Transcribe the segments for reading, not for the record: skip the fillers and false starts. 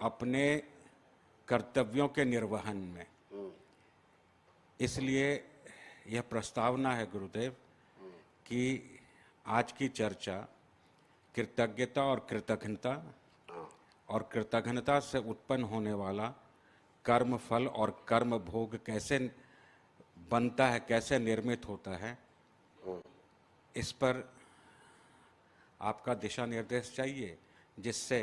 अपने कर्तव्यों के निर्वहन में। इसलिए यह प्रस्तावना है गुरुदेव कि आज की चर्चा कृतज्ञता और कृतज्ञता और कृतज्ञता से उत्पन्न होने वाला कर्म फल और कर्म भोग कैसे बनता है, कैसे निर्मित होता है, इस पर आपका दिशा निर्देश चाहिए, जिससे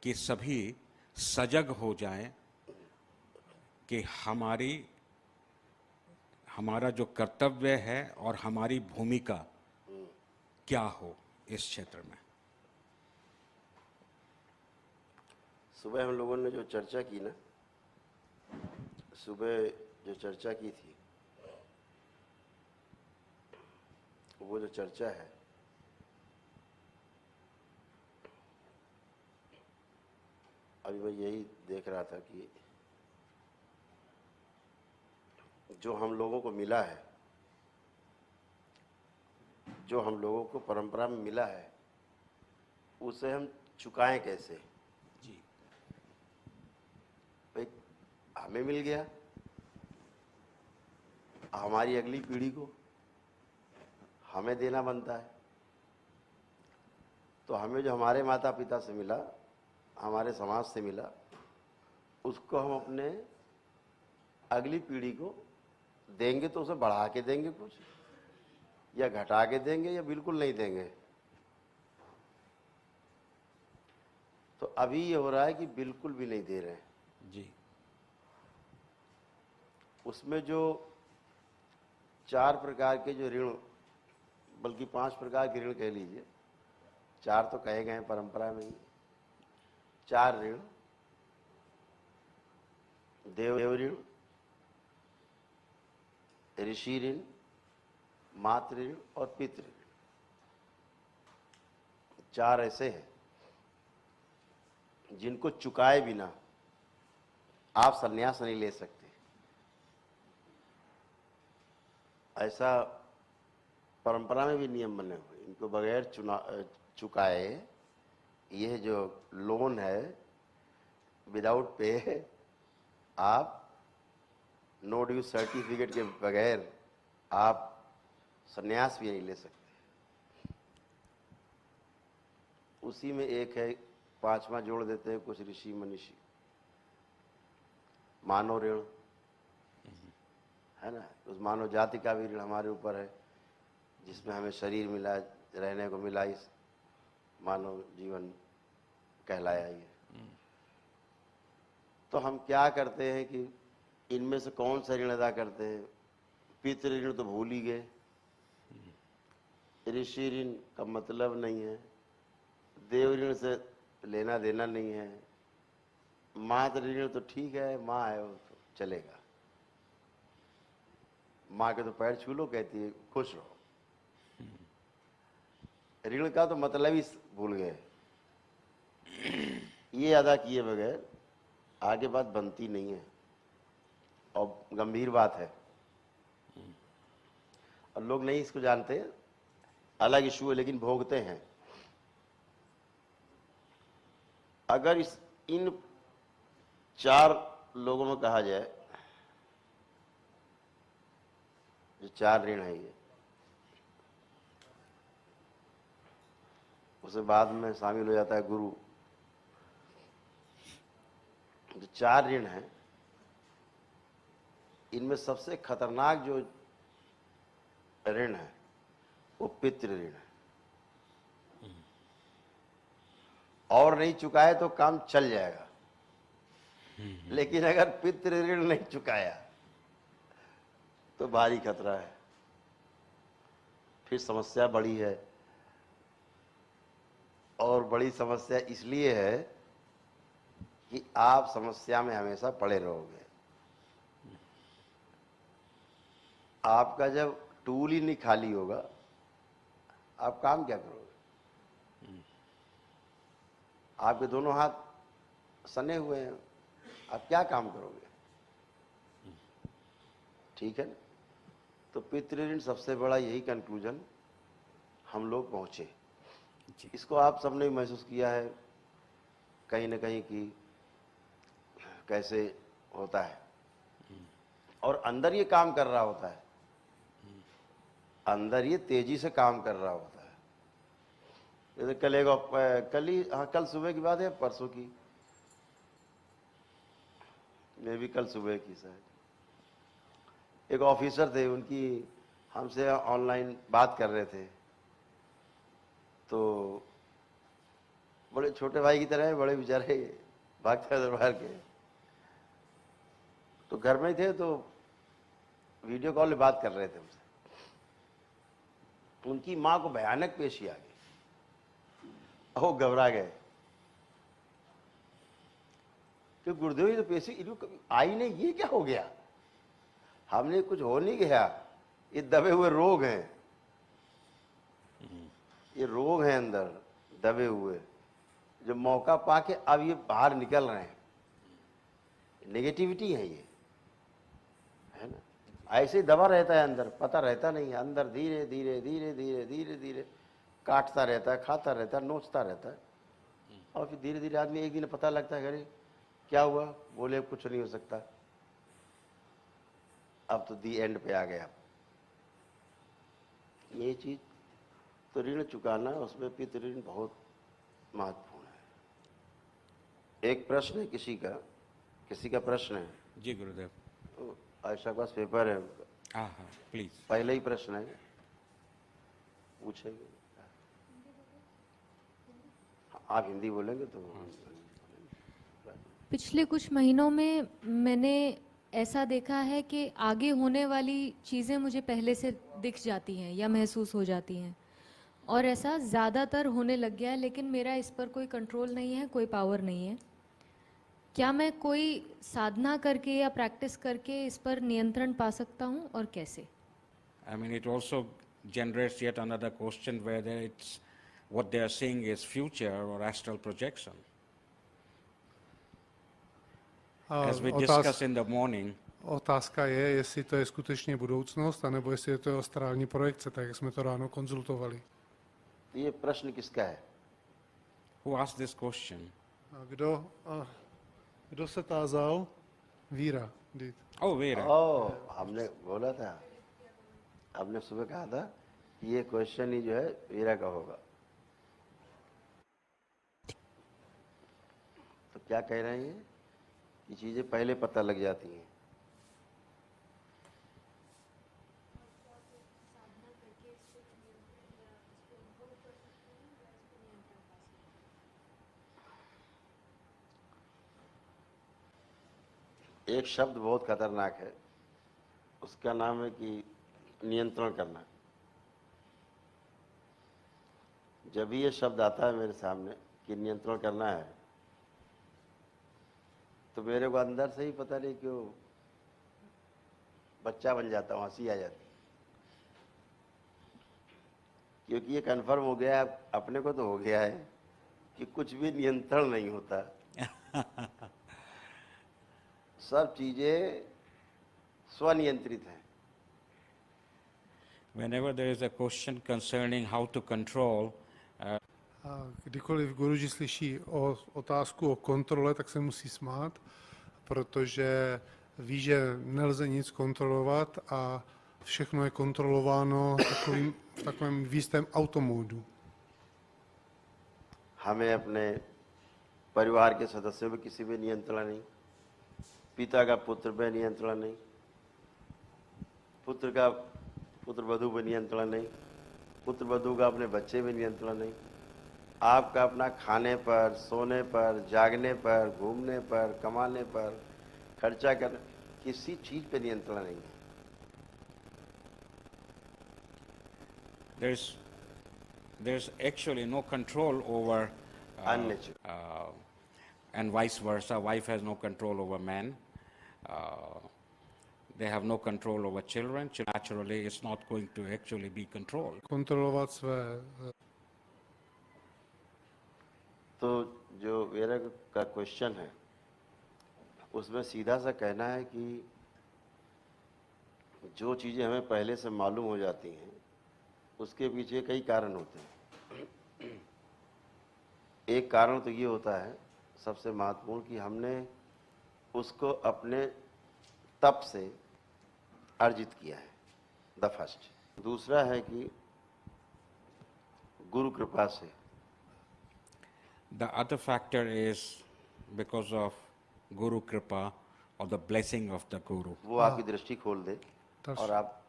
कि सभी सजग हो जाएं कि हमारा जो कर्तव्य है और हमारी भूमिका क्या हो इस क्षेत्र में। सुबह हम लोगों ने जो चर्चा की ना, सुबह जो चर्चा की थी, वो जो चर्चा है अभी मैं यही देख रहा था कि जो हम लोगों को मिला है, जो हम लोगों को परंपरा में मिला है, उसे हम चुकाएं कैसे। जी। भाई हमें मिल गया, हमारी अगली पीढ़ी को हमें देना बनता है। तो हमें जो हमारे माता पिता से मिला, हमारे समाज से मिला, उसको हम अपने अगली पीढ़ी को देंगे तो उसे बढ़ा के देंगे कुछ, या घटा के देंगे, या बिल्कुल नहीं देंगे। तो अभी ये हो रहा है कि बिल्कुल भी नहीं दे रहे हैं। जी। उसमें जो 4 प्रकार के जो ऋण, बल्कि 5 प्रकार के ऋण कह लीजिए, 4 तो कहे गए हैं परंपरा में ही। 4 ऋण: देव ऋण, ऋषि ऋण, मातृ ऋण और पितृ ऋण। 4 ऐसे हैं जिनको चुकाए बिना आप संन्यास नहीं ले सकते। ऐसा परंपरा में भी नियम बने हुए, इनको बगैर चुकाए यह जो लोन है, विदाउट पे, आप नो ड्यू सर्टिफिकेट के बगैर आप संन्यास भी नहीं ले सकते। उसी में एक है, 5वां जोड़ देते हैं कुछ ऋषि मनीषी, मानव ऋण है ना। उस मानव जाति का भी ऋण हमारे ऊपर है, जिसमें हमें शरीर मिला, रहने को मिला, इस मानव जीवन कहलाया ये। तो हम क्या करते हैं कि इनमें से कौन सा ऋण अदा करते हैं। पितृ ऋण तो भूल ही गए, ऋषि ऋण का मतलब नहीं है, देव ऋण से लेना देना नहीं है, मातृ ऋण तो ठीक है, माँ है वो तो चलेगा, माँ के तो पैर छू लो, कहती है खुश रहो। ऋण का तो मतलब ही भूल गए। ये अदा किए बगैर आगे बात बनती नहीं है, और गंभीर बात है, और लोग नहीं इसको जानते, अलग इशू है, लेकिन भोगते हैं। अगर इन 4 लोगों में कहा जाए, जो 4 ऋण है ये, उसे बाद में शामिल हो जाता है गुरु। जो 4 ऋण हैं, इनमें सबसे खतरनाक जो ऋण है वो पितृ ऋण है। और नहीं चुकाए तो काम चल जाएगा, लेकिन अगर पितृ ऋण नहीं चुकाया तो भारी खतरा है, फिर समस्या बड़ी है। और बड़ी समस्या इसलिए है कि आप समस्या में हमेशा पड़े रहोगे। आपका जब टूल ही नहीं खाली होगा, आप काम क्या करोगे। आपके दोनों हाथ सने हुए हैं, आप क्या काम करोगे। ठीक है ना। तो पितृ ऋण सबसे बड़ा यही कंक्लूजन हम लोग पहुंचे। इसको आप सबने महसूस किया है कहीं ना कहीं कि कैसे होता है, और अंदर ये काम कर रहा होता है, अंदर ये तेजी से काम कर रहा होता है। जैसे कल सुबह की बात है, परसों की, मैं भी कल सुबह की शायद, एक ऑफिसर थे, उनकी हमसे ऑनलाइन बात कर रहे थे, तो बड़े छोटे भाई की तरह है, बड़े बेचारे भागते दरबार के, तो घर में ही थे, तो वीडियो कॉल में बात कर रहे थे हमसे। उनकी माँ को भयानक पेशी आ गई, वो घबरा गए कि गुरुदेव ये तो पेशी इनको कभी आई नहीं, ये क्या हो गया? हमने कुछ हो नहीं गया, ये दबे हुए रोग हैं, ये रोग हैं अंदर दबे हुए, जो मौका पाके अब ये बाहर निकल रहे हैं। नेगेटिविटी है ये, है ना? ऐसे ही दबा रहता है अंदर, पता रहता नहीं है, अंदर धीरे धीरे धीरे धीरे धीरे धीरे काटता रहता है, खाता रहता है, नोचता रहता है, और फिर धीरे धीरे आदमी एक दिन पता लगता है, अरे क्या हुआ? बोले कुछ नहीं हो सकता, अब तो दी एंड पे आ गया। ये चीज तो ऋण चुकाना, उसमें पितृ ऋण बहुत महत्वपूर्ण है। एक प्रश्न है किसी का प्रश्न है। जी गुरुदेव। तो आयशा के पास पेपर है उनका, हाँ हाँ प्लीज। पहले ही प्रश्न है, पूछेंगे। आप हिंदी बोलेंगे तो पिछले कुछ महीनों में मैंने ऐसा देखा है कि आगे होने वाली चीज़ें मुझे पहले से दिख जाती हैं या महसूस हो जाती हैं, और ऐसा ज़्यादातर होने लग गया है, लेकिन मेरा इस पर कोई कंट्रोल नहीं है, कोई पावर नहीं है। क्या मैं कोई साधना करके या प्रैक्टिस करके इस पर नियंत्रण पा सकता हूँ, और कैसे? I mean, it also generates yet another question whether it's what they are seeing is future or astral projection. As we discussed in the morning, Otázka je, jestli to je skutečně budoucnost, anebo jestli je to astrální projekce, tak jak jsme to ráno konzultovali. ये प्रश्न किसका है? who asked this question? A kdo se tázal? Víra. Did. Oh, Vera. हमने बोला था, हमने सुबह कहा था कि ये क्वेश्चन ही जो है वीरा का होगा। तो क्या कह रहे हैं कि चीजें पहले पता लग जाती हैं। एक शब्द बहुत खतरनाक है, उसका नाम है कि नियंत्रण करना। जब भी ये शब्द आता है मेरे सामने कि नियंत्रण करना है, तो मेरे को अंदर से ही पता नहीं क्यों बच्चा बन जाता हूँ, हंसी आ जाती, क्योंकि ये कन्फर्म हो गया है, अपने को तो हो गया है कि कुछ भी नियंत्रण नहीं होता। सब चीजें स्वनियंत्रित हैं। Whenever there is a question concerning how to control, A kdykoliv Guruji slyší o otázku o kontrole, tak se musí smát, protože ví, že nelze nic kontrolovat a všechno je kontrolováno v takovém jistém automódu. हमें अपने परिवार के सदस्यों पे किसी पे नियंत्रण नहीं, पिता का पुत्र पे नियंत्रण नहीं, पुत्र का पुत्र वधू पे नियंत्रण नहीं, पुत्र वधू का अपने बच्चे पे नियंत्रण नहीं, आपका अपना खाने पर, सोने पर, जागने पर, घूमने पर, कमाने पर, खर्चा करने, किसी चीज पे नियंत्रण नहीं है। there's actually no control over Unnatural. And vice versa. Wife has no control over man. They have no control over children. Naturally, it's not going to actually be controlled. Kontrolovat své. तो जो मेरा का question है, उसमें सीधा सा कहना है कि जो चीज़ें हमें पहले से मालूम हो जाती हैं, उसके पीछे कई कारण होते हैं। एक कारण तो ये होता है सबसे महत्वपूर्ण कि हमने उसको अपने तप से अर्जित किया है, द फर्स्ट। दूसरा है कि गुरु कृपा से। The other factor is because of Guru Kripa or the blessing of the Guru, वो आपकी दृष्टि खोल दे और आप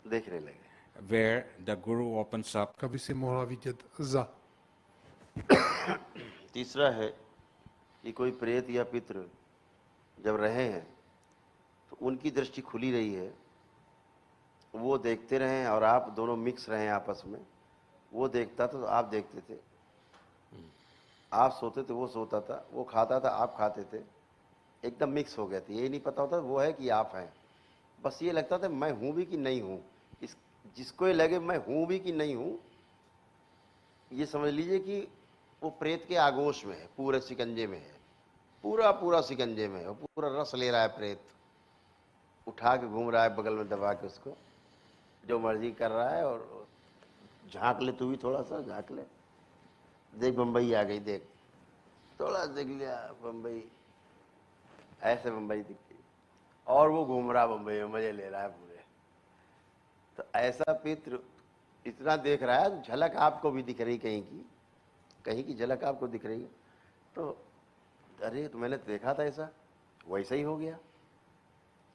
देखने लगे। where the Guru opens up. aby si mohla vidět za. तीसरा है कि कोई प्रेत या पितृ जब रहे हैं तो उनकी दृष्टि खुली रही है, वो देखते रहे और आप दोनों मिक्स रहे आपस में। वो देखता था तो आप देखते थे, आप सोते थे वो सोता था, वो खाता था आप खाते थे, एकदम मिक्स हो गया था। ये नहीं पता होता वो है कि आप हैं, बस ये लगता था मैं हूँ भी कि नहीं हूँ। जिसको ये लगे मैं हूँ भी कि नहीं हूँ, ये समझ लीजिए कि वो प्रेत के आगोश में है, पूरे शिकंजे में है, पूरा शिकंजे में है, पूरा रस ले रहा है प्रेत, उठा के घूम रहा है बगल में दबा के उसको, जो मर्जी कर रहा है। और झांक ले तू भी, थोड़ा सा झांक ले, देख बम्बई आ गई, देख थोड़ा देख लिया बम्बई, ऐसे बम्बई दिखती, और वो घूम रहा बम्बई में, मजे ले रहा है पूरे। तो ऐसा पितृ इतना देख रहा है, झलक आपको भी दिख रही, कहीं की झलक आपको दिख रही है, तो अरे तो मैंने देखा था ऐसा, वैसा ही हो गया।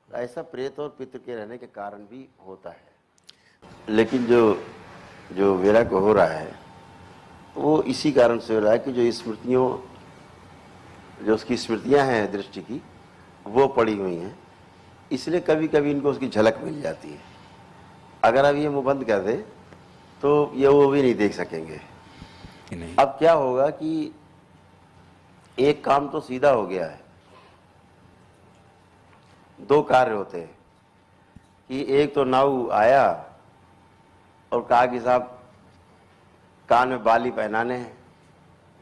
ऐसा प्रेत और पितृ के रहने के कारण भी होता है। लेकिन जो वीरा को हो रहा है वो इसी कारण से हो रहा है कि जो स्मृतियों, जो उसकी स्मृतियां हैं दृष्टि की, वो पड़ी हुई हैं, इसलिए कभी कभी इनको उसकी झलक मिल जाती है। अगर अब ये मुंह बंद कर दे तो ये वो भी नहीं देख सकेंगे। नहीं। अब क्या होगा कि एक काम तो सीधा हो गया है, दो कार्य होते हैं कि एक तो नाऊ आया और कहा कि साहब कान में बाली पहनाने हैं,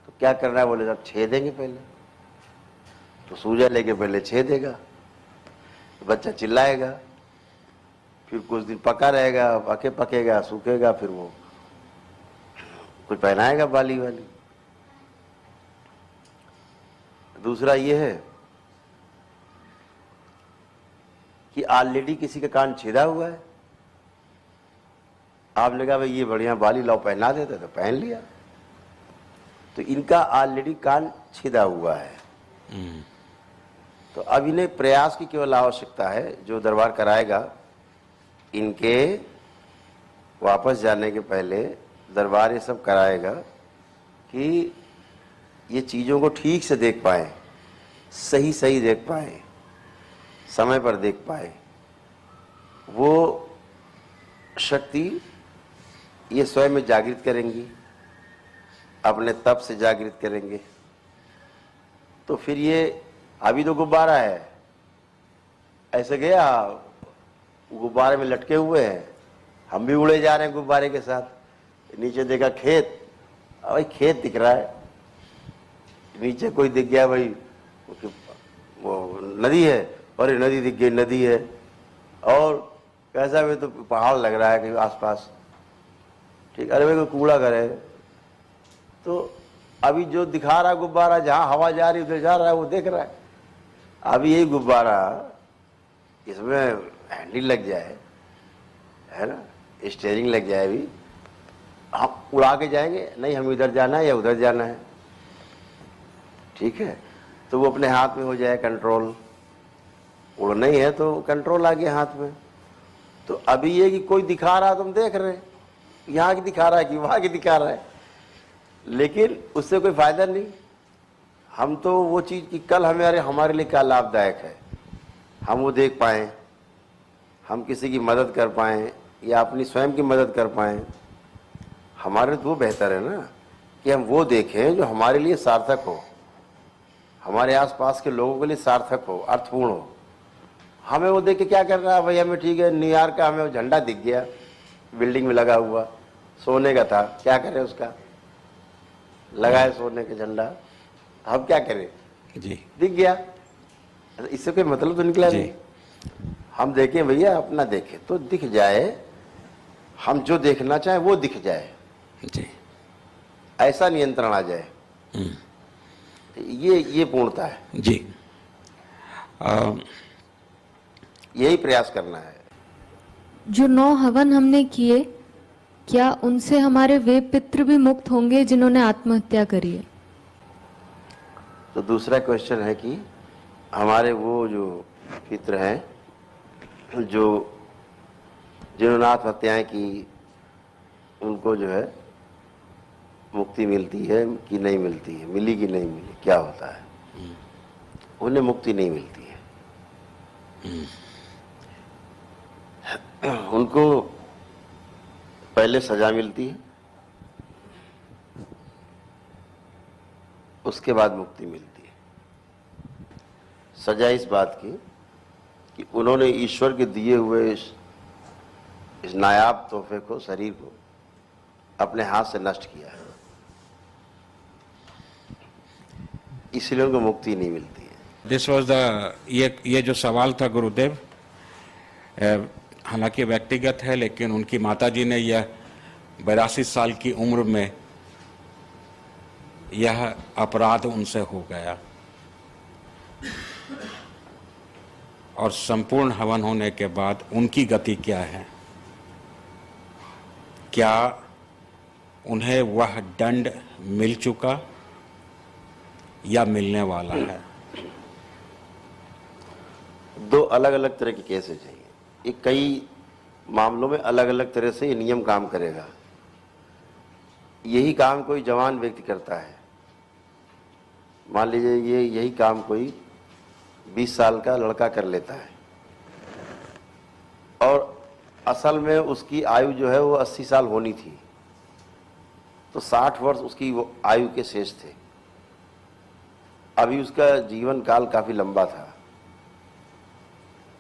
तो क्या करना है, बोले साहब छेदेंगे पहले। तो सूजा लेके पहले छेदेगा, तो बच्चा चिल्लाएगा, फिर कुछ दिन पका रहेगा, पकेगा, सूखेगा, फिर वो कुछ पहनाएगा बाली वाली। दूसरा ये है कि ऑलरेडी किसी का कान छेदा हुआ है, आपने कहा भाई ये बढ़िया बाली लाओ पहना देते, तो पहन लिया, तो इनका ऑलरेडी कान छेदा हुआ है। तो अब इन्हें प्रयास की केवल आवश्यकता है, जो दरबार कराएगा इनके वापस जाने के पहले दरबार ये सब कराएगा कि ये चीज़ों को ठीक से देख पाए, सही देख पाए, समय पर देख पाए। वो शक्ति ये स्वयं में जागृत करेंगी, अपने तप से जागृत करेंगे। तो फिर ये अभी तो गुब्बारा है, ऐसे गया गुब्बारे में लटके हुए हैं, हम भी उड़े जा रहे हैं गुब्बारे के साथ। नीचे देखा खेत, भाई खेत दिख रहा है, नीचे कोई दिख गया भाई वो नदी है, और नदी दिख गई, नदी है, और कैसा भी तो पहाड़ लग रहा है कहीं आसपास, ठीक। अरे भाई कोई कूड़ा घर है, तो अभी जो दिखा रहा है गुब्बारा, जहाँ हवा जा रही उधर जा रहा है, वो देख रहा है। अभी यही गुब्बारा इसमें हैंडल लग जाए, है ना, स्टीयरिंग लग जाए, अभी हम उड़ा के जाएंगे, नहीं हम इधर जाना है या उधर जाना है, ठीक है। तो वो अपने हाथ में हो जाए कंट्रोल, उड़ना ही है तो कंट्रोल आ गया हाथ में। तो अभी ये कि कोई दिखा रहा तुम देख रहे, यहाँ की दिखा रहा है कि वहाँ की दिखा रहा है, लेकिन उससे कोई फायदा नहीं। हम तो वो चीज़ की कल हमारे लिए क्या लाभदायक है, हम वो देख पाएँ, हम किसी की मदद कर पाएँ या अपनी स्वयं की मदद कर पाएँ, हमारे तो वो बेहतर है ना कि हम वो देखें जो हमारे लिए सार्थक हो, हमारे आसपास के लोगों के लिए सार्थक हो, अर्थपूर्ण हो। हमें वो देख के क्या कर रहा है भाई, हमें ठीक है न्यूयॉर्क का हमें वो झंडा दिख गया बिल्डिंग में लगा हुआ, सोने का था, क्या करें, उसका लगा है सोने का झंडा, हम क्या करें जी, दिख गया, इससे कोई मतलब तो निकला नहीं। हम देखें भैया, अपना देखें तो दिख जाए, हम जो देखना चाहें वो दिख जाए जी, ऐसा नियंत्रण आ जाए, ये पूर्णता है जी। यही प्रयास करना है। जो 9 हवन हमने किए, क्या उनसे हमारे वे पितृ भी मुक्त होंगे जिन्होंने आत्महत्या करी है? तो दूसरा क्वेश्चन है कि हमारे वो जो पितृ हैं जो जिन्होंने आत्महत्याएं की, उनको जो है मुक्ति मिलती है कि नहीं मिलती है, मिली कि नहीं मिली, क्या होता है? उन्हें मुक्ति नहीं मिलती है। उनको पहले सजा मिलती है, उसके बाद मुक्ति मिलती है। सजा इस बात की कि उन्होंने ईश्वर के दिए हुए इस नायाब तोहफे को, शरीर को अपने हाथ से नष्ट किया है, इसलिए उनको मुक्ति नहीं मिलती है। दिस वॉज द ये जो सवाल था गुरुदेव, हालांकि व्यक्तिगत है, लेकिन उनकी माताजी ने यह 82 साल की उम्र में यह अपराध उनसे हो गया और संपूर्ण हवन होने के बाद उनकी गति क्या है? क्या उन्हें वह दंड मिल चुका या मिलने वाला है? दो अलग अलग तरह के केसेज हैं। ये कई मामलों में अलग अलग तरह से ये नियम काम करेगा। यही काम कोई जवान व्यक्ति करता है, मान लीजिए यही काम कोई 20 साल का लड़का कर लेता है और असल में उसकी आयु जो है वो 80 साल होनी थी, तो 60 वर्ष उसकी वो आयु के शेष थे। अभी उसका जीवन काल काफी लंबा था,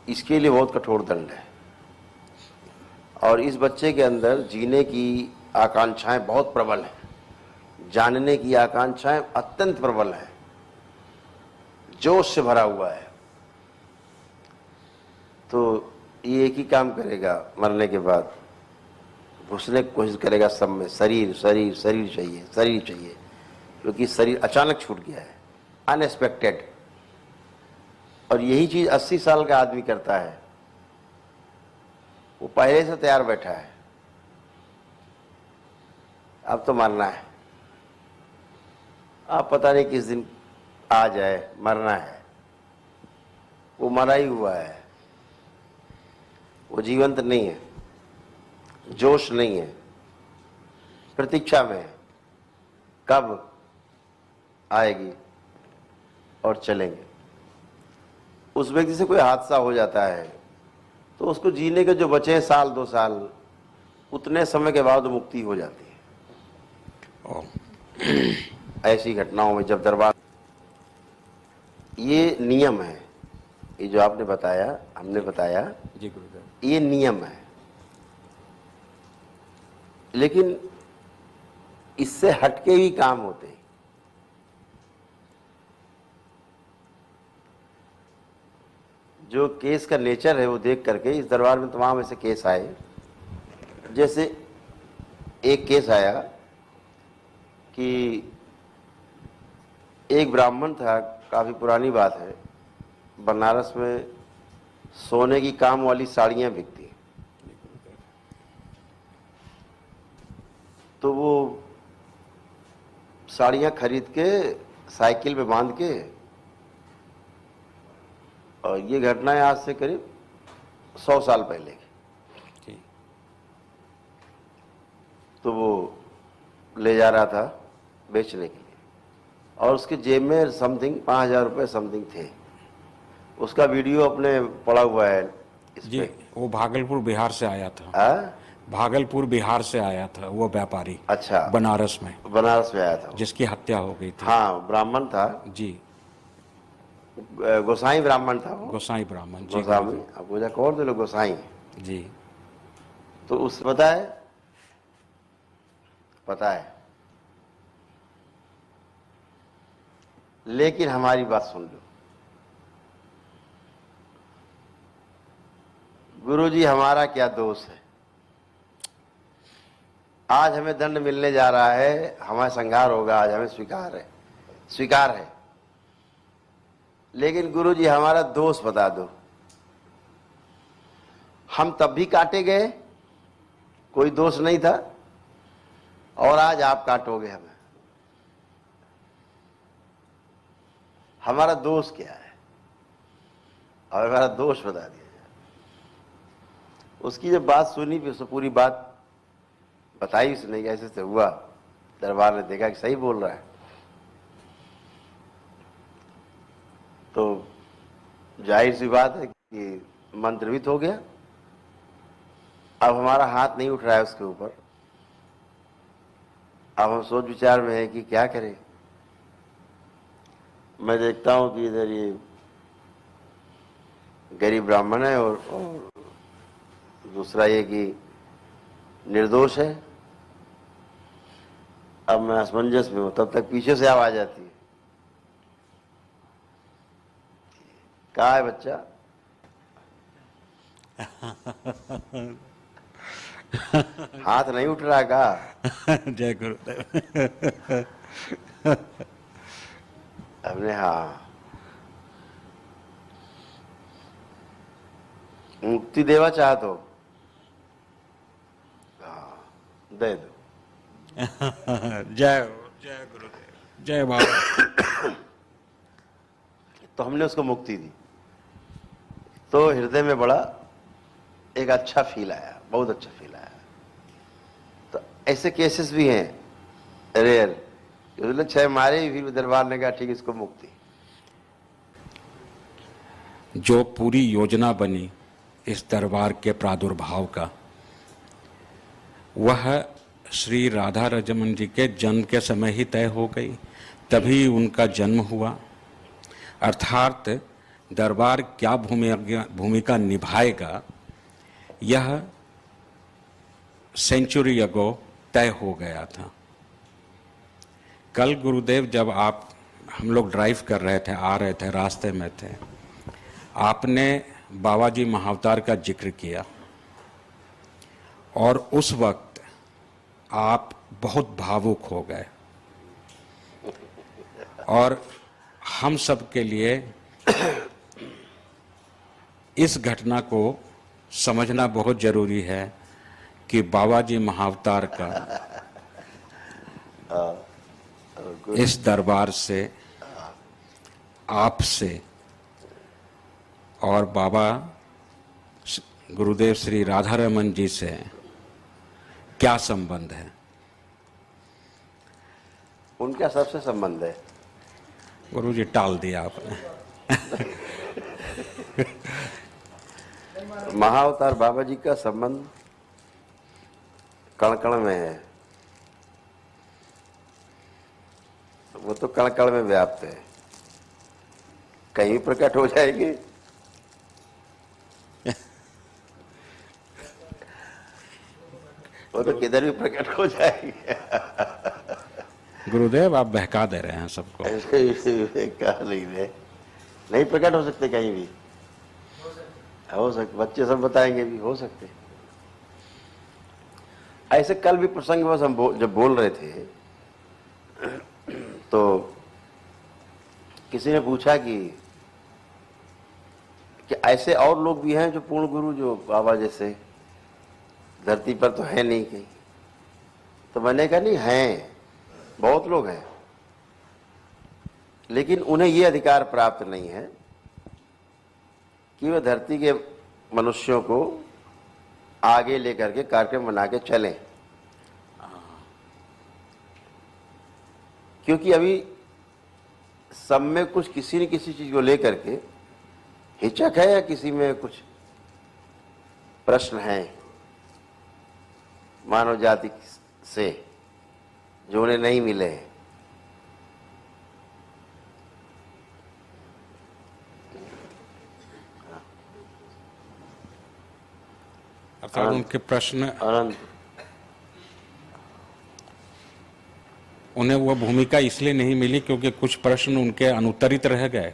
इसके लिए बहुत कठोर दंड है। और इस बच्चे के अंदर जीने की आकांक्षाएं बहुत प्रबल हैं, जानने की आकांक्षाएं अत्यंत प्रबल हैं, जोश से भरा हुआ है। तो ये एक ही काम करेगा, मरने के बाद घुसने की कोशिश करेगा सब में, शरीर शरीर शरीर चाहिए, शरीर चाहिए, क्योंकि शरीर अचानक छूट गया है, अनएक्सपेक्टेड। और यही चीज 80 साल का आदमी करता है, वो पहले से तैयार बैठा है, अब तो मरना है, अब पता नहीं किस दिन आ जाए, मरना है। वो मरा ही हुआ है, वो जीवंत नहीं है, जोश नहीं है, प्रतीक्षा में है कब आएगी और चलेंगे। उस व्यक्ति से कोई हादसा हो जाता है तो उसको जीने के जो बचे हैं साल 2 साल, उतने समय के बाद मुक्ति हो जाती है। ऐसी घटनाओं में जब दरबार, ये नियम है, ये जो आपने बताया, हमने बताया, जी गुरुदेव, ये नियम है। लेकिन इससे हटके भी काम होते हैं। जो केस का नेचर है वो देख करके इस दरबार में तमाम ऐसे केस आए। जैसे एक केस आया कि एक ब्राह्मण था, काफी पुरानी बात है, बनारस में सोने की काम वाली साड़ियां बिकती, तो वो साड़ियां खरीद के साइकिल पे बांध के, और ये घटनाएं आज से करीब 100 साल पहले की, तो वो ले जा रहा था बेचने के लिए, और उसके जेब में समथिंग 5000 रुपये समथिंग थे। उसका वीडियो अपने पड़ा हुआ है इस जी। पे। वो भागलपुर बिहार से आया था। भागलपुर बिहार से आया था वो व्यापारी। अच्छा, बनारस में आया था, जिसकी हत्या हो गई थी। हाँ, ब्राह्मण था जी, गोसाई ब्राह्मण था वो, गोसाई ब्राह्मण जी। गोस्वामी, अब पूजा कौन थे लोग, गोसाई जी। तो उस पता है, लेकिन हमारी बात सुन लो गुरुजी, हमारा क्या दोष है? आज हमें दंड मिलने जा रहा है, हमारा संहार होगा, आज हमें स्वीकार है लेकिन गुरुजी हमारा दोष बता दो। हम तब भी काटे गए, कोई दोष नहीं था, और आज आप काटोगे हमें। हमारा दोष क्या है और हमारा दोष बता दिया जाए। उसकी जब बात सुनी फिर उसने पूरी बात बताई उसने, कैसे से हुआ। दरबार ने देखा कि सही बोल रहा है, तो जाहिर सी बात है कि मंत्रवित हो गया। अब हमारा हाथ नहीं उठ रहा है उसके ऊपर। अब हम सोच विचार में है कि क्या करें। मैं देखता हूं कि इधर ये गरीब ब्राह्मण है और दूसरा ये कि निर्दोष है। अब मैं असमंजस में हूं, तब तक पीछे से आवाज आती है, कहाँ है बच्चा? हाथ नहीं उठ रहा का? जय गुरुदेव। हमने हाँ, मुक्ति देवा चाहते हो? हाँ, दे दो। जय जय गुरुदेव, जय बाबा। तो हमने उसको मुक्ति दी, तो हृदय में बड़ा एक अच्छा फील आया, बहुत अच्छा फील आया। तो ऐसे केसेस भी हैं रेयर, छह मारे ही, फिर दरबार ने कहा ठीक, इसको मुक्ति। जो पूरी योजना बनी इस दरबार के प्रादुर्भाव का, वह श्री राधा रजमन जी के जन्म के समय ही तय हो गई, तभी उनका जन्म हुआ। अर्थात दरबार क्या भूमिका निभाएगा, यह सेंचुरी अगो तय हो गया था। कल गुरुदेव जब हम लोग ड्राइव कर रहे थे, आ रहे थे, रास्ते में थे, आपने बाबा जी महाअवतार का जिक्र किया और उस वक्त आप बहुत भावुक हो गए। और हम सब के लिए इस घटना को समझना बहुत जरूरी है कि बाबा जी महाअवतार का इस दरबार से, आपसे और बाबा गुरुदेव श्री राधा रमन जी से क्या संबंध है। उनका सबसे संबंध है। गुरु जी टाल दिया आपने। महाअवतार बाबा जी का संबंध कण कण में है, वो तो कण कण में व्याप्त है, कहीं भी प्रकट हो जाएंगे। वो तो किधर भी प्रकट हो जाएंगे। गुरुदेव आप बहका दे रहे हैं सबको। कहा नहीं प्रकट हो सकते कहीं भी, हो सकते, बच्चे सब बताएंगे भी हो सकते। ऐसे कल भी प्रसंग बस हम जब बोल रहे थे तो किसी ने पूछा कि ऐसे और लोग भी हैं जो पूर्ण गुरु, जो बाबा जैसे धरती पर तो है नहीं कहीं। तो मैंने कहा नहीं, हैं, बहुत लोग हैं, लेकिन उन्हें ये अधिकार प्राप्त नहीं है कि वे धरती के मनुष्यों को आगे लेकर के कार्यक्रम बना के चलें। क्योंकि अभी सब में कुछ किसी न किसी चीज को लेकर के हिचक है, या किसी में कुछ प्रश्न है मानव जाति से जो उन्हें नहीं मिले हैं। अर्थात उनके प्रश्न, अनंत, उन्हें वह भूमिका इसलिए नहीं मिली क्योंकि कुछ प्रश्न उनके अनुत्तरित रह गए।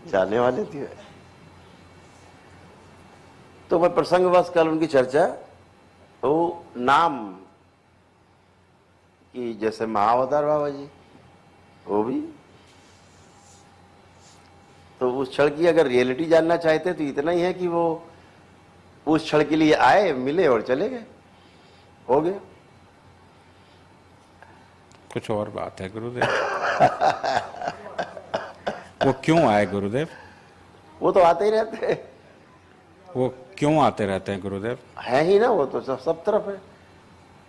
जाने वाले थे। तो मैं प्रसंगवश कल उनकी चर्चा, तो नाम कि जैसे महाअवतार बाबा जी, वो भी तो उस क्षण की अगर रियलिटी जानना चाहते तो इतना ही है कि वो उस क्षण के लिए आए, मिले और चले गए, हो गया। कुछ और बात है गुरुदेव। वो क्यों आए गुरुदेव? वो तो आते ही रहते हैं। वो क्यों आते रहते हैं गुरुदेव? है ही ना, वो तो सब तरफ है।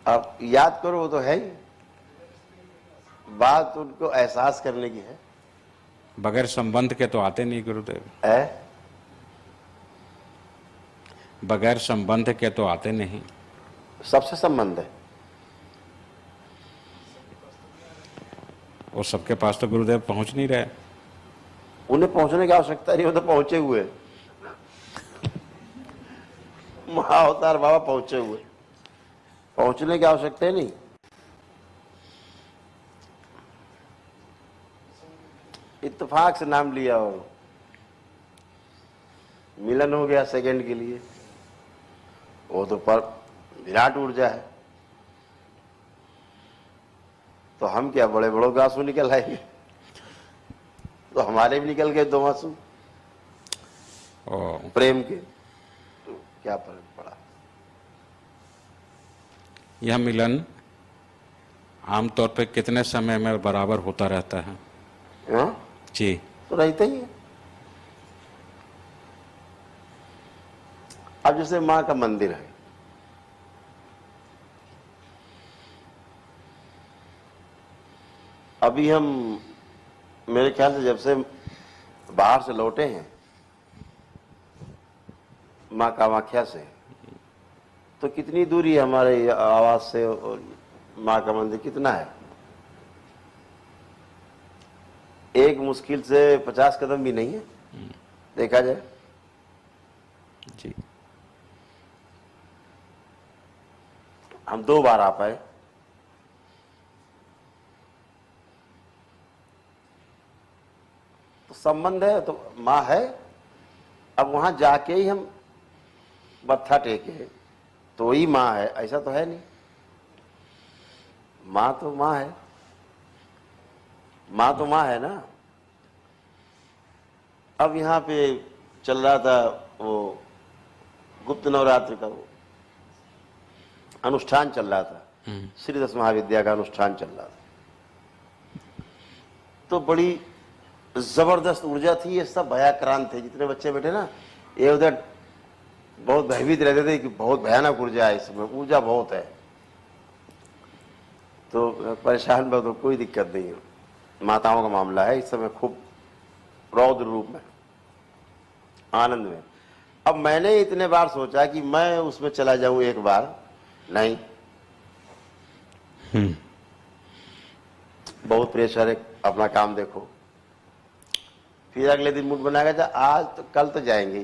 आप याद करो, वो तो है ही। बात उनको एहसास करने की है। बगैर संबंध के तो आते नहीं गुरुदेव। है, बगैर संबंध के तो आते नहीं। सबसे संबंध है। और सबके पास तो गुरुदेव पहुंच नहीं रहे। उन्हें पहुंचने की आवश्यकता नहीं, वो तो पहुंचे हुए। महाअवतार बाबा पहुंचे हुए, पहुंचने की आवश्यकता ही नहीं। इत्तेफाक से नाम लिया और मिलन हो गया सेकंड के लिए। वो तो पर विराट ऊर्जा है। तो हम क्या बड़े बड़ों के आंसू निकल आएंगे? तो हमारे भी निकल गए 2 आंसू और प्रेम के, तो क्या फर्क पड़ा? यह मिलन आमतौर पे कितने समय में बराबर होता रहता है? हाँ? जी। तो रहते ही है। अब जैसे माँ का मंदिर है, अभी हम मेरे ख्याल से जब से बाहर से लौटे हैं माँ कामाख्या से, तो कितनी दूरी है हमारे आवास से और माँ का मंदिर? कितना है? एक मुश्किल से 50 कदम भी नहीं है, देखा जाए। जी। हम 2 बार आ पाए। तो संबंध है, तो माँ है। अब वहां जाके ही हम मत्था टेके तो ही माँ है, ऐसा तो है नहीं। माँ तो माँ है, माँ तो माँ है ना। अब यहाँ पे चल रहा था वो गुप्त नवरात्र का वो अनुष्ठान चल रहा था, श्री 10 महाविद्या का अनुष्ठान चल रहा था। तो बड़ी जबरदस्त ऊर्जा थी। ये सब भयाक्रांत थे, जितने बच्चे बैठे ना, ये उधर बहुत भयभीत रहते थे कि बहुत भयानक ऊर्जा है, इसमें ऊर्जा बहुत है। तो परेशान बहुत, तो कोई दिक्कत नहीं है। माताओं का मामला है इस समय, खूब रौद्र रूप में, आनंद में। अब मैंने इतने बार सोचा कि मैं उसमें चला जाऊं एक बार, नहीं, बहुत प्रेशर है, अपना काम देखो। फिर अगले दिन मूड बनाएगा था, आज तो कल तो जाएंगे,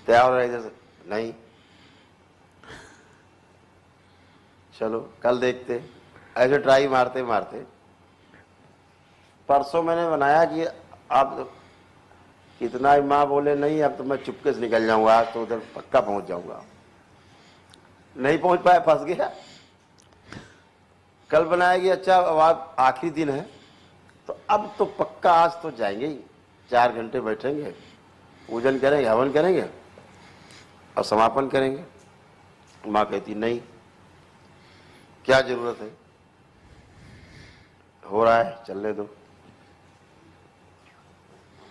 तैयार रहे इधर से, नहीं चलो कल देखते। ऐसे ट्राई मारते मारते परसों मैंने बनाया कि आप कितना ही माँ बोले नहीं, अब तो मैं चुपके से निकल जाऊंगा, आज तो उधर पक्का पहुंच जाऊंगा। नहीं पहुंच पाया, फंस गया। कल बनाया कि अच्छा अब आज आखिरी दिन है, तो अब तो पक्का आज तो जाएंगे ही, 4 घंटे बैठेंगे, पूजन करेंगे, हवन करेंगे और समापन करेंगे। माँ कहती नहीं, क्या जरूरत है, हो रहा है चलने दो।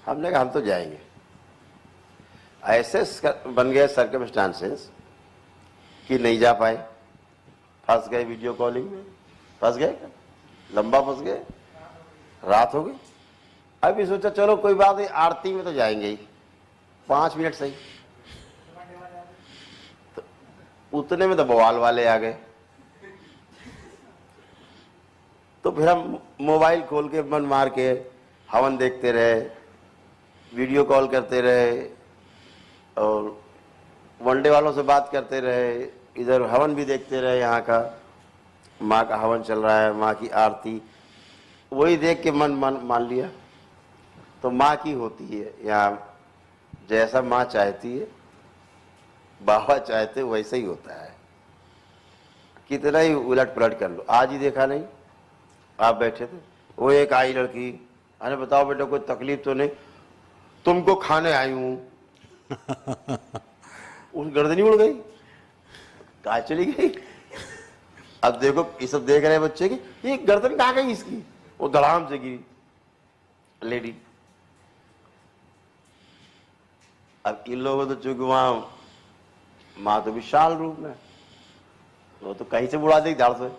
हमने कहा हम तो जाएंगे। ऐसे बन गए सर्कमस्टांसेस कि नहीं जा पाए, फंस गए वीडियो कॉलिंग में, फंस गए, लंबा फंस गए, रात हो गई। अभी सोचा चलो कोई बात नहीं, आरती में तो जाएंगे ही, 5 मिनट सही। तो उतने में तो बवाल वाले आ गए। तो फिर हम मोबाइल खोल के मन मार के हवन देखते रहे, वीडियो कॉल करते रहे और वनडे वालों से बात करते रहे, इधर हवन भी देखते रहे। यहाँ का माँ का हवन चल रहा है, माँ की आरती, वही देख के मन मान लिया। तो माँ की होती है यहाँ, जैसा माँ चाहती है, बाबा चाहते वैसे ही होता है। कितना ही उलट पलट कर लो। आज ही देखा नहीं, आप बैठे थे, वो एक आई लड़की अरे बताओ बेटा कोई तकलीफ तो नहीं, तुमको खाने आई हूं। उस गर्दनी उड़ गई, कहाँ चली गई। अब देखो ये सब देख रहे हैं बच्चे की, ये गर्दन कहाँ गई इसकी, वो धड़ाम से गिरी लेडी। अब इन लोगों तो चूंकि वहां माँ तो विशाल रूप में, वो तो कहीं से बुला देगी धड़ से।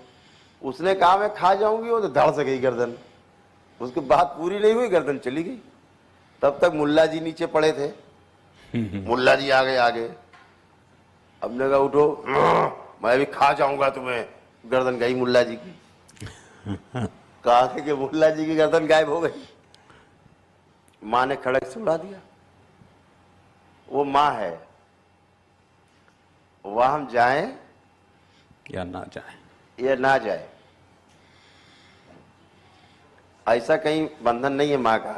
उसने कहा मैं खा जाऊंगी, वो तो धड़ से गई गर्दन। उसकी बात पूरी नहीं हुई, गर्दन चली गई। तब तक मुल्ला जी नीचे पड़े थे। मुल्ला जी आ गए आगे। अब ने कहा उठो, मैं भी खा जाऊंगा तुम्हें। गर्दन गई मुल्ला जी की। कहा कि मुल्ला जी की गर्दन गायब हो गई। माँ ने खड़क से उड़ा दिया। वो माँ है, वह हम जाएं या ना जाए, या ना जाए, ऐसा कहीं बंधन नहीं है माँ का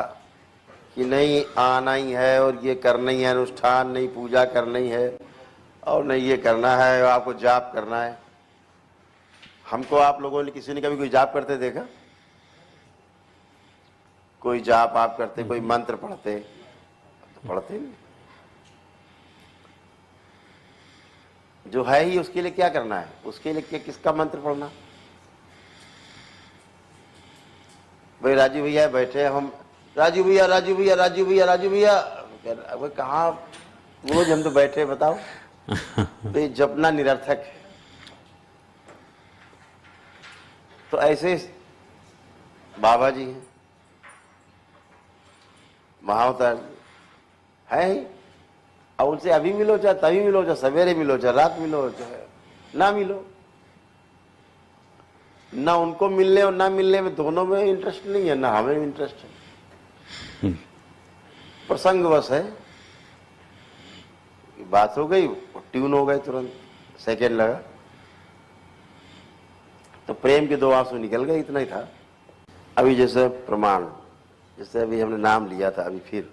कि नहीं आना ही है और ये करना ही है, अनुष्ठान नहीं, पूजा करनी है और नहीं ये करना है, आपको जाप करना है। हमको आप लोगों ने किसी ने कभी कोई जाप करते देखा? कोई जाप आप करते, कोई मंत्र पढ़ते? तो पढ़ते नहीं। जो है ही उसके लिए क्या करना है, उसके लिए किसका मंत्र पढ़ना? भाई राजू भैया बैठे हम, राजू भैया राजू भैया राजू भैया राजू भैया, कहाँ रोज हम तो बैठे, बताओ। तो ये जपना निरर्थक है। तो ऐसे बाबा जी हैं, महाअवतार है ही। अब उनसे अभी मिलो, चाहे तभी मिलो, चाहे सवेरे मिलो, चाहे रात मिलो, चाहे ना मिलो। ना उनको मिलने और ना मिलने में दोनों में इंटरेस्ट नहीं है, ना हमें इंटरेस्ट है। प्रसंगवश है, बात हो गई, ट्यून हो गए, तुरंत सेकेंड लगा तो प्रेम के 2 आंसू निकल गए, इतना ही था। अभी जैसे प्रमाण, जैसे अभी हमने नाम लिया था, अभी फिर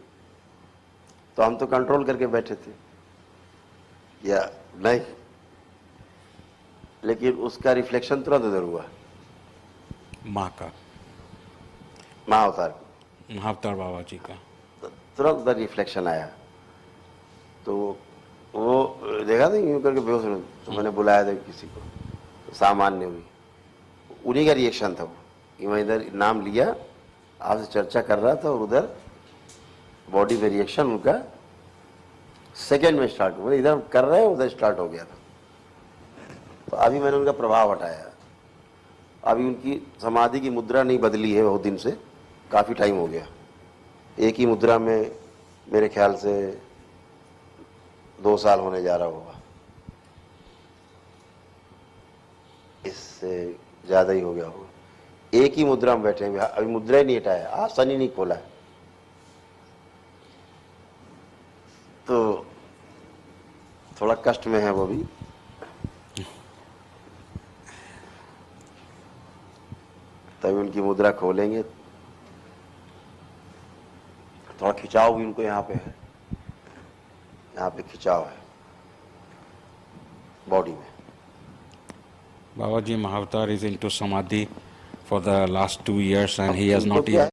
तो हम तो कंट्रोल करके बैठे थे या नहीं, लेकिन उसका रिफ्लेक्शन तुरंत उधर हुआ। माँ का, महाअवतार बाबा जी का तो तुरंत उधर रिफ्लेक्शन आया। तो वो देखा था यूं करके बेहोश हो, तो मैंने बुलाया था किसी को, तो सामान्य हुई, उन्हीं का रिएक्शन था वो। मैं इधर नाम लिया, आपसे चर्चा कर रहा था और उधर बॉडी में रिएक्शन उनका सेकेंड में स्टार्ट हुआ। इधर कर रहे हैं, उधर स्टार्ट हो गया था। तो अभी मैंने उनका प्रभाव हटाया। अभी उनकी समाधि की मुद्रा नहीं बदली है बहुत दिन से, काफ़ी टाइम हो गया। एक ही मुद्रा में मेरे ख्याल से 2 साल होने जा रहा होगा, इससे ज़्यादा ही हो गया होगा। एक ही मुद्रा में बैठे हैं, अभी मुद्रा ही नहीं हटाया, आसन ही नहीं खोला है। तो थोड़ा कष्ट में है वो भी। तभी उनकी मुद्रा खोलेंगे। थोड़ा खिंचाव भी उनको यहाँ पे है, यहाँ पे खिंचाव है बॉडी में। Babaji Mahavatar is into Samadhi for the last 2 years and he has not उनको क्या even है?